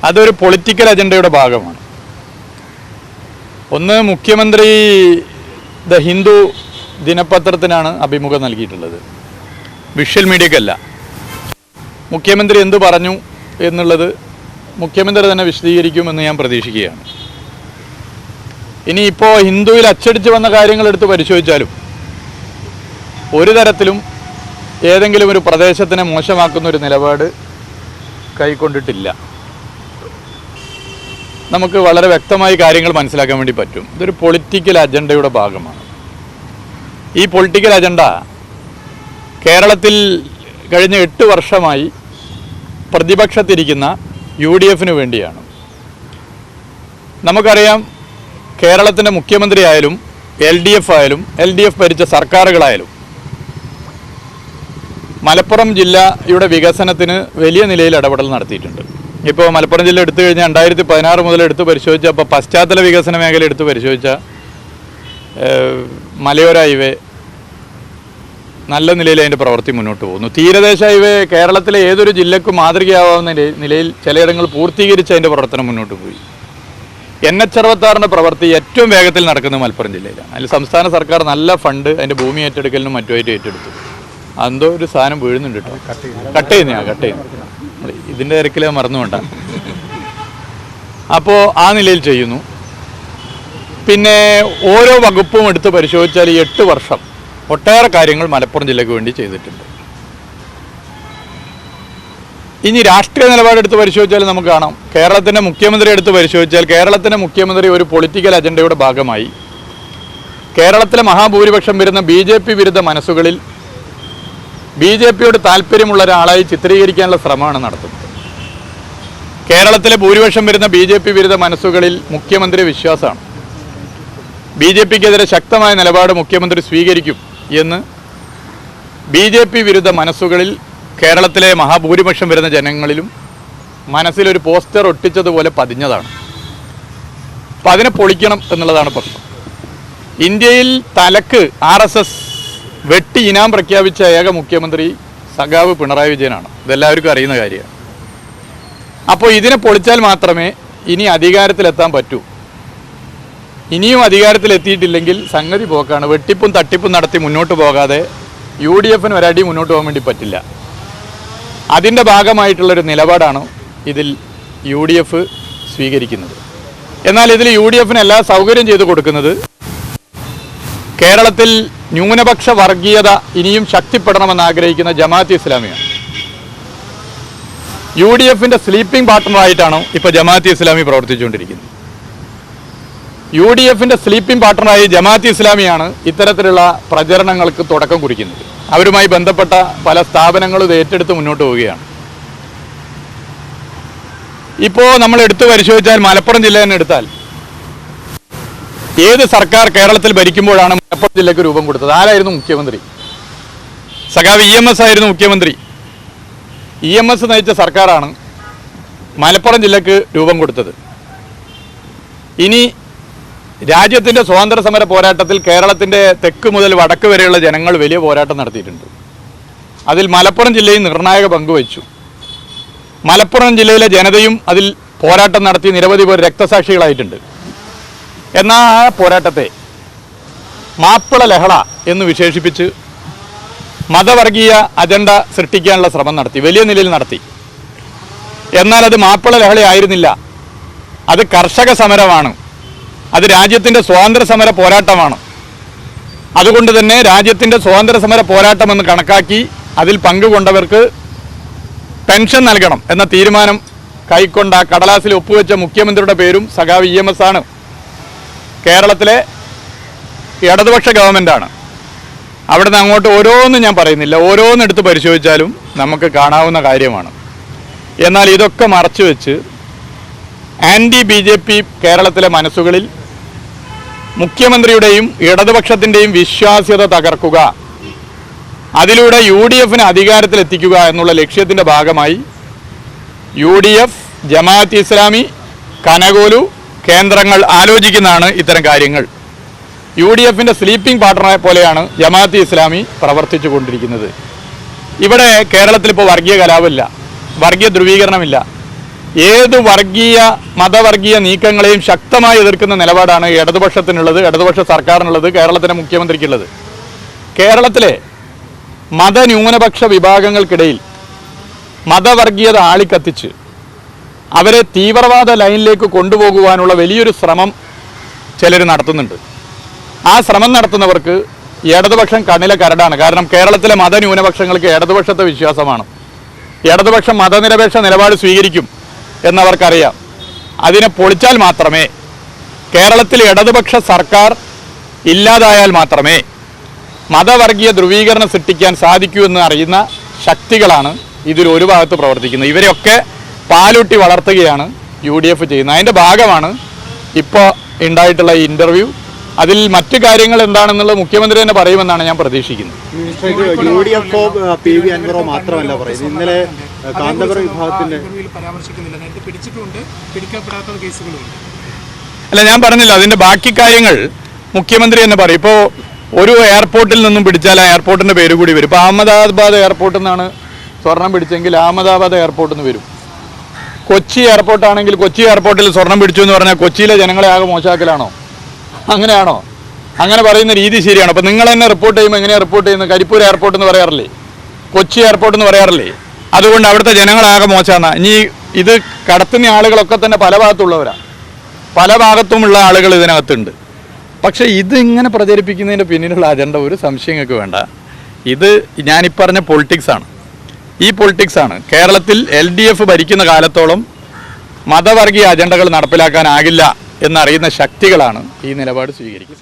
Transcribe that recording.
അതൊരു പൊളിറ്റിക്കൽ അജണ്ടയുടെ ഭാഗമാണ്. ഒന്ന്, മുഖ്യമന്ത്രി ദ ഹിന്ദു ദിനപത്രത്തിനാണ് അഭിമുഖം നൽകിയിട്ടുള്ളത്, വിഷ്വൽ മീഡിയക്കല്ല. മുഖ്യമന്ത്രി എന്തു പറഞ്ഞു എന്നുള്ളത് മുഖ്യമന്ത്രി തന്നെ വിശദീകരിക്കുമെന്ന് ഞാൻ പ്രതീക്ഷിക്കുകയാണ്. ഇനിയിപ്പോൾ ഹിന്ദുവിൽ അച്ചടിച്ച് വന്ന കാര്യങ്ങൾ എടുത്ത് പരിശോധിച്ചാലും ഒരു തരത്തിലും ഏതെങ്കിലും ഒരു പ്രദേശത്തിനെ മോശമാക്കുന്ന ഒരു നിലപാട് കൈക്കൊണ്ടിട്ടില്ല. നമുക്ക് വളരെ വ്യക്തമായി കാര്യങ്ങൾ മനസ്സിലാക്കാൻ വേണ്ടി പറ്റും. ഇതൊരു പൊളിറ്റിക്കൽ അജണ്ടയുടെ ഭാഗമാണ്. ഈ പൊളിറ്റിക്കൽ അജണ്ട കേരളത്തിൽ കഴിഞ്ഞ 8 വർഷമായി പ്രതിപക്ഷത്തിരിക്കുന്ന UDF വേണ്ടിയാണ്. നമുക്കറിയാം, കേരളത്തിൻ്റെ മുഖ്യമന്ത്രി ആയാലും LDF ആയാലും LDF ഭരിച്ച സർക്കാരുകളായാലും മലപ്പുറം ജില്ലയുടെ വികസനത്തിന് വലിയ നിലയിൽ ഇടപെടൽ നടത്തിയിട്ടുണ്ട്. ഇപ്പോൾ മലപ്പുറം ജില്ല എടുത്തു കഴിഞ്ഞാൽ 2016 മുതൽ എടുത്ത് പരിശോധിച്ചാൽ, ഇപ്പോൾ പശ്ചാത്തല വികസന മേഖല എടുത്ത് പരിശോധിച്ചാൽ മലയോര ഹൈവേ നല്ല നിലയിൽ അതിൻ്റെ പ്രവൃത്തി മുന്നോട്ട് പോകുന്നു. തീരദേശ ഹൈവേ കേരളത്തിലെ ഏതൊരു ജില്ലക്കും മാതൃകയാവാവുന്ന നിലയിൽ ചിലയിടങ്ങൾ പൂർത്തീകരിച്ച് അതിൻ്റെ പ്രവർത്തനം മുന്നോട്ട് പോയി. NH66 പ്രവൃത്തി ഏറ്റവും വേഗത്തിൽ നടക്കുന്നത് മലപ്പുറം ജില്ലയിലാണ്. അതിൽ സംസ്ഥാന സർക്കാർ നല്ല ഫണ്ട് അതിൻ്റെ ഭൂമി ഏറ്റെടുക്കലിനും മറ്റുമായിട്ട് ഏറ്റെടുത്തു. എന്തോ ഒരു സാധനം വീഴുന്നുണ്ട് കേട്ടോ, കട്ട് ചെയ്യുന്നു. ഇതിൻ്റെ തിരക്കിൽ മറന്നുകൊണ്ട. അപ്പോൾ ആ നിലയിൽ ചെയ്യുന്നു. പിന്നെ ഓരോ വകുപ്പും എടുത്ത് പരിശോധിച്ചാൽ ഈ 8 വർഷം ഒട്ടേറെ കാര്യങ്ങൾ മലപ്പുറം ജില്ലയ്ക്ക് വേണ്ടി ചെയ്തിട്ടുണ്ട്. ഇനി രാഷ്ട്രീയ നിലപാടെടുത്ത് പരിശോധിച്ചാൽ നമുക്ക് കാണാം, കേരളത്തിൻ്റെ മുഖ്യമന്ത്രി എടുത്ത് പരിശോധിച്ചാൽ കേരളത്തിൻ്റെ മുഖ്യമന്ത്രി ഒരു പൊളിറ്റിക്കൽ അജണ്ടയുടെ ഭാഗമായി കേരളത്തിലെ മഹാഭൂരിപക്ഷം വരുന്ന BJP വിരുദ്ധ മനസ്സുകളിൽ BJPയോട് താല്പര്യമുള്ള ഒരാളായി ചിത്രീകരിക്കാനുള്ള ശ്രമമാണ് നടത്തുന്നത്. കേരളത്തിലെ ഭൂരിപക്ഷം വരുന്ന BJP വിരുദ്ധ മനസ്സുകളിൽ മുഖ്യമന്ത്രി വിശ്വാസമാണ്. BJPക്കെതിരെ ശക്തമായ നിലപാട് മുഖ്യമന്ത്രി സ്വീകരിക്കും എന്ന് BJP വിരുദ്ധ മനസ്സുകളിൽ കേരളത്തിലെ മഹാഭൂരിപക്ഷം വരുന്ന ജനങ്ങളിലും മനസ്സിലൊരു പോസ്റ്റർ ഒട്ടിച്ചതുപോലെ പതിഞ്ഞതാണ്. അപ്പം അതിനെ പൊളിക്കണം എന്നുള്ളതാണ് പ്രശ്നം. ഇന്ത്യയിൽ തലക്ക് RSS വെട്ടി ഇനാം പ്രഖ്യാപിച്ച ഏക മുഖ്യമന്ത്രി സഖാവ് പിണറായി വിജയനാണ്. ഇതെല്ലാവർക്കും അറിയുന്ന കാര്യമാണ്. അപ്പോൾ ഇതിനെ പൊളിച്ചാൽ മാത്രമേ ഇനി അധികാരത്തിലെത്താൻ പറ്റൂ. ഇനിയും അധികാരത്തിലെത്തിയിട്ടില്ലെങ്കിൽ സംഗതി പോക്കാണ്. വെട്ടിപ്പും തട്ടിപ്പും നടത്തി മുന്നോട്ട് പോകാതെ UDF ഒരടി മുന്നോട്ട് പോകാൻ വേണ്ടി പറ്റില്ല. അതിൻ്റെ ഭാഗമായിട്ടുള്ളൊരു നിലപാടാണ് ഇതിൽ UDF സ്വീകരിക്കുന്നത്. എന്നാൽ ഇതിൽ UDF എല്ലാ സൗകര്യം ചെയ്തു കൊടുക്കുന്നത് കേരളത്തിൽ ന്യൂനപക്ഷ വർഗീയത ഇനിയും ശക്തിപ്പെടണമെന്ന് ആഗ്രഹിക്കുന്ന ജമാഅത്ത് ഇസ്ലാമിയാണ്. UDF സ്ലീപ്പിംഗ് പാർട്ട്ണറായിട്ടാണ് ഇപ്പോൾ ജമാഅത്ത് ഇസ്ലാമി പ്രവർത്തിച്ചുകൊണ്ടിരിക്കുന്നത്. UDF സ്ലീപ്പിംഗ് പാർട്ട്ണറായി ജമാഅത്ത് ഇസ്ലാമിയാണ് ഇത്തരത്തിലുള്ള പ്രചരണങ്ങൾക്ക് തുടക്കം കുറിക്കുന്നത്. അവരുമായി ബന്ധപ്പെട്ട പല സ്ഥാപനങ്ങളും ഇത് ഏറ്റെടുത്ത് മുന്നോട്ട് പോവുകയാണ്. ഇപ്പോൾ നമ്മൾ എടുത്തു പരിശോധിച്ചാൽ മലപ്പുറം ജില്ല തന്നെ എടുത്താൽ, ഏത് സർക്കാർ കേരളത്തിൽ ഭരിക്കുമ്പോഴാണ് മലപ്പുറം ജില്ലയ്ക്ക് രൂപം കൊടുത്തത്? ആരായിരുന്നു മുഖ്യമന്ത്രി? സഖാവ് EMS ആയിരുന്നു മുഖ്യമന്ത്രി. EMS നയിച്ച സർക്കാരാണ് മലപ്പുറം ജില്ലയ്ക്ക് രൂപം കൊടുത്തത്. ഇനി രാജ്യത്തിൻ്റെ സ്വാതന്ത്ര്യ സമര പോരാട്ടത്തിൽ കേരളത്തിൻ്റെ തെക്ക് മുതൽ വടക്ക് വരെയുള്ള ജനങ്ങൾ വലിയ പോരാട്ടം നടത്തിയിട്ടുണ്ട്. അതിൽ മലപ്പുറം ജില്ലയും നിർണായക പങ്കുവച്ചു. മലപ്പുറം ജില്ലയിലെ ജനതയും അതിൽ പോരാട്ടം നടത്തി നിരവധി പേർ രക്തസാക്ഷികളായിട്ടുണ്ട്. എന്നാൽ ആ പോരാട്ടത്തെ മാപ്പിള ലഹള എന്ന് വിശേഷിപ്പിച്ച് മതവർഗീയ അജണ്ട സൃഷ്ടിക്കാനുള്ള ശ്രമം നടത്തി, വലിയ നിലയിൽ നടത്തി. എന്നാൽ അത് മാപ്പിള ലഹളയായിരുന്നില്ല, അത് കർഷക സമരമാണ്, അത് രാജ്യത്തിൻ്റെ സ്വാതന്ത്ര്യ സമര പോരാട്ടമാണ്. അതുകൊണ്ട് തന്നെ രാജ്യത്തിൻ്റെ സ്വാതന്ത്ര്യ സമര പോരാട്ടമെന്ന് കണക്കാക്കി അതിൽ പങ്കുകൊണ്ടവർക്ക് പെൻഷൻ നൽകണം എന്ന തീരുമാനം കൈക്കൊണ്ട കടലാസിൽ ഒപ്പുവെച്ച മുഖ്യമന്ത്രിയുടെ പേരും സഖാവ് EMS ആണ്. കേരളത്തിലെ ഇടതുപക്ഷ ഗവൺമെൻറ്റാണ്. അവിടുന്ന് അങ്ങോട്ട് ഓരോന്നും ഞാൻ പറയുന്നില്ല, ഓരോന്നെടുത്ത് പരിശോധിച്ചാലും നമുക്ക് കാണാവുന്ന കാര്യമാണ്. എന്നാൽ ഇതൊക്കെ മറച്ചു വെച്ച് BJP കേരളത്തിലെ മനസ്സുകളിൽ മുഖ്യമന്ത്രിയുടെയും ഇടതുപക്ഷത്തിൻ്റെയും വിശ്വാസ്യത തകർക്കുക, അതിലൂടെ UDF അധികാരത്തിലെത്തിക്കുക എന്നുള്ള ലക്ഷ്യത്തിൻ്റെ ഭാഗമായി UDF, ജമാഅത്ത് ഇസ്ലാമി, കനകോലു കേന്ദ്രങ്ങൾ ആലോചിക്കുന്നതാണ് ഇത്തരം കാര്യങ്ങൾ. UDF സ്ലീപ്പിംഗ് പാർട്ട്ണറെ പോലെയാണ് ജമാഅത്ത് ഇസ്ലാമി പ്രവർത്തിച്ചു കൊണ്ടിരിക്കുന്നത്. ഇവിടെ കേരളത്തിൽ ഇപ്പോൾ വർഗീയ കലാപമില്ല, വർഗീയ ധ്രുവീകരണമില്ല. ഏത് മതവർഗീയ നീക്കങ്ങളെയും ശക്തമായി എതിർക്കുന്ന നിലപാടാണ് ഇടതുപക്ഷത്തിനുള്ളത്, ഇടതുപക്ഷ സർക്കാരിനുള്ളത്, കേരളത്തിലെ മുഖ്യമന്ത്രിക്കുള്ളത്. കേരളത്തിലെ മതന്യൂനപക്ഷ വിഭാഗങ്ങൾക്കിടയിൽ മതവർഗീയത ആളിക്കത്തിച്ച് അവരെ തീവ്രവാദ ലൈനിലേക്ക് കൊണ്ടുപോകുവാനുള്ള വലിയൊരു ശ്രമം ചിലർ നടത്തുന്നുണ്ട്. ആ ശ്രമം നടത്തുന്നവർക്ക് ഇടതുപക്ഷം കണ്ണിലെ കരടാണ്. കാരണം കേരളത്തിലെ മതന്യൂനപക്ഷങ്ങൾക്ക് ഇടതുപക്ഷത്തെ വിശ്വാസമാണ്. ഇടതുപക്ഷം മതനിരപേക്ഷ നിലപാട് സ്വീകരിക്കും എന്നവർക്കറിയാം. അതിനെ പൊളിച്ചാൽ മാത്രമേ, കേരളത്തിൽ ഇടതുപക്ഷ സർക്കാർ ഇല്ലാതായാൽ മാത്രമേ മതവർഗീയ ധ്രുവീകരണം സൃഷ്ടിക്കാൻ സാധിക്കൂ എന്ന് അറിയുന്ന ശക്തികളാണ് ഇതിൽ ഒരു ഭാഗത്ത് പ്രവർത്തിക്കുന്നത്. ഇവരെയൊക്കെ പാലൂട്ടി വളർത്തുകയാണ് UDF ചെയ്യുന്നത്. അതിൻ്റെ ഭാഗമാണ് ഇപ്പോൾ ഉണ്ടായിട്ടുള്ള ഈ ഇൻ്റർവ്യൂ. അതിൽ മറ്റു കാര്യങ്ങൾ എന്താണെന്നുള്ളത് മുഖ്യമന്ത്രി തന്നെ പറയുമെന്നാണ് ഞാൻ പ്രതീക്ഷിക്കുന്നത്. UDF PV അൻവറോ മാത്രമല്ല പറയുന്നത്, ഇന്നലെ കാന്തപുരം വിഭാഗത്തിന്റെ അല്ല, ഞാൻ പറഞ്ഞില്ല, അതിൻ്റെ ബാക്കി കാര്യങ്ങൾ മുഖ്യമന്ത്രി തന്നെ പറയും. ഇപ്പോൾ ഒരു എയർപോർട്ടിൽ നിന്നും പിടിച്ചാൽ ആ എയർപോർട്ടിൻ്റെ പേര് കൂടി വരും. ഇപ്പോൾ അഹമ്മദാബാദ് എയർപോർട്ടിൽ നിന്നാണ് സ്വർണം പിടിച്ചെങ്കിൽ അഹമ്മദാബാദ് എയർപോർട്ടിൽ നിന്ന് വരും. കൊച്ചി എയർപോർട്ടാണെങ്കിൽ കൊച്ചി എയർപോർട്ടിൽ സ്വർണം പിടിച്ചു എന്ന് പറഞ്ഞാൽ കൊച്ചിയിലെ ജനങ്ങളെ ആകെ മോശമാക്കലാണോ? അങ്ങനെയാണോ? അങ്ങനെ പറയുന്ന രീതി ശരിയാണോ? അപ്പോൾ നിങ്ങൾ തന്നെ റിപ്പോർട്ട് ചെയ്യുമ്പോൾ എങ്ങനെയാണ് റിപ്പോർട്ട് ചെയ്യുന്നത്? കരിപ്പൂർ എയർപോർട്ട് എന്ന് പറയാറില്ലേ, കൊച്ചി എയർപോർട്ട് എന്ന് പറയാറില്ലേ? അതുകൊണ്ട് അവിടുത്തെ ജനങ്ങളാകെ മോശമാണ്. ഇനി ഇത് കടത്തുന്ന ആളുകളൊക്കെ തന്നെ പല ഭാഗത്തുള്ളവരാണ്, പല ഭാഗത്തുമുള്ള ആളുകൾ ഇതിനകത്തുണ്ട്. പക്ഷേ ഇത് ഇങ്ങനെ പ്രചരിപ്പിക്കുന്നതിൻ്റെ പിന്നിലുള്ള അജണ്ട ഒരു സംശയങ്ങൾക്ക് വേണ്ട. ഇത് ഞാനിപ്പറഞ്ഞ പൊളിറ്റിക്സാണ്. ഈ പൊളിറ്റിക്സാണ്. കേരളത്തിൽ LDF ഭരിക്കുന്ന കാലത്തോളം മതവർഗീയ അജണ്ടകൾ നടപ്പിലാക്കാനാകില്ല എന്നറിയുന്ന ശക്തികളാണ് ഈ നിലപാട് സ്വീകരിക്കുന്നത്.